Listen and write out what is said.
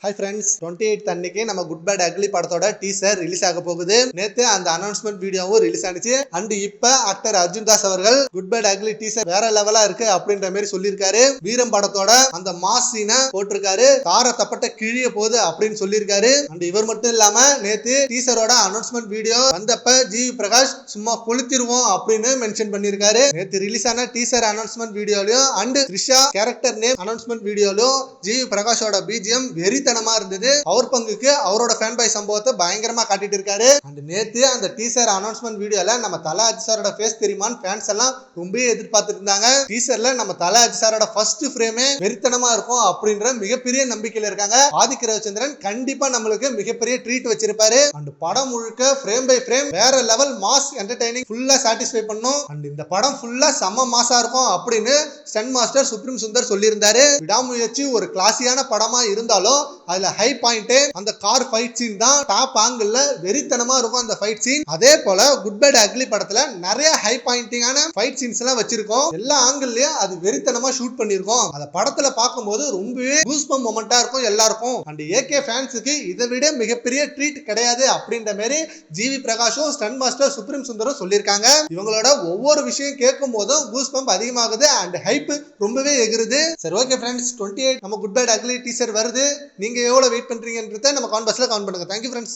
Hi friends, 28th அன்னைக்கு நம்ம good bad ugly படத்தோட டீசர் ரிலீஸ் ஆக போகுது. நேத்து அந்த அனௌன்ஸ்மெண்ட் வீடியோவும் ரிலீஸ் ஆனிச்சு. அண்ட் இப்ப ஆக்டர் அர்ஜுன் தாஸ் அவர்கள் குட் பேட் அக்லி டீசர் வேற லெவலா இருக்கு அப்படின்ற மாதிரி சொல்லியிருக்காரு. வீரம் படத்தோட அந்த மாஸ் சீனை போட்டிருக்காரு. கார தப்பட்ட கிழிய போகுது அப்படின்னு சொல்லியிருக்காரு. அண்ட் இவர் மட்டும் இல்லாம நேத்து டீசரோட அனௌன்ஸ்மெண்ட் வீடியோ வந்தப்ப ஜிவி பிரகாஷ் சும்மா கொளுத்திருவோம் அப்படின்னு மென்ஷன் பண்ணிருக்காரு. நேத்து ரிலீஸ் ஆன டீசர் அனௌன்ஸ்மெண்ட் வீடியோலயும் and Trisha character name announcement வீடியோலயும் ஜிவி பிரகாஷோட பிஜிஎம் வெறி இருந்தது. அவர் பங்குக்கு அவரோட ஃபேன் பாய் சம்பவத்தை பயங்கரமா காட்டிட்டு இருக்காரு. அண்ட் நேத்து அந்த டீசர் அனௌன்ஸ்மெண்ட் வீடியோல நம்ம தல அஜித் சாரோட ஃபேஸ் தெரியுமான்னு ஃபேன்ஸ் எல்லாம் ரொம்ப எதிர்பார்த்துட்டு இருந்தாங்க. டீசர்ல நம்ம தல அஜித் சாரோட ஃபர்ஸ்ட் ஃப்ரேமே வெறித்தனமா இருக்கும் அப்படின்ற மிகப்பெரிய நம்பிக்கையில இருக்காங்க. ஆதித்ய ரவிச்சந்திரன் கண்டிப்பா நம்மளுக்கு மிகப்பெரிய ட்ரீட் வச்சிருப்பாரு. அண்ட் படம் முழுக்க ஃப்ரேம் பை ஃப்ரேம் வேற லெவல் மாஸ் என்டர்டைனிங் ஃபுல்லா சாட்டிஸ்ஃபை பண்ணும். அண்ட் இந்த படம் ஃபுல்லா செம்ம மாசா இருக்கும் அப்படின்னு ஸ்டன் மாஸ்டர் சுப்ரீம் சுந்தர் சொல்லியிருந்தாரு. விடாமுயற்சி ஒரு கிளாசியான படமா இருந்தாலும் அதுல ஹை பாயிண்ட் அந்த கார் ஃபைட் சீன் தான். டாப் ஆங்கிள் வெறித்தனமா இருக்கும் அந்த ஃபைட் சீன். அதே போல குட் பேட் அக்லி படத்துல நிறைய ஹை பாயிண்டிங்கான ஃபைட் சீன்ஸ் எல்லாம் வச்சிருக்கோம். எல்லா ஆங்கிள்லயும் அது வெறித்தனமா ஷூட் பண்ணிருக்கோம். அந்த படத்துல பார்க்கும்போது ரொம்பவே கூஸ்பம் மொமெண்டா இருக்கும் எல்லாருக்கும். அண்ட் ஏகே ஃபேன்ஸுக்கு இதை விட மிகப்பெரிய ட்ரீட் கிடையாது அப்படின்ற மாதிரி ஜிவி பிரகாஷும் ஸ்டன் மாஸ்டர் சுப்ரீம் சுந்தரும் சொல்லியிருக்காங்க. இவங்களோட ஒவ்வொரு விஷயம் கேட்கும் போதும் கூஸ்பம் அதிகமாகுது அண்ட் ஹைப் ரொம்பவே எகுருது. சரி, ஓகே ஃப்ரெண்ட்ஸ், 28 நம்ம குட் பேட் அக்லி டீசர் வருது. நீங்க எவ்வளவு வெயிட் பண்றீங்கன்றத நம்ம காமெண்ட் பாக்ஸ்ல கமெண்ட் பண்ணுங்க. Thank you friends.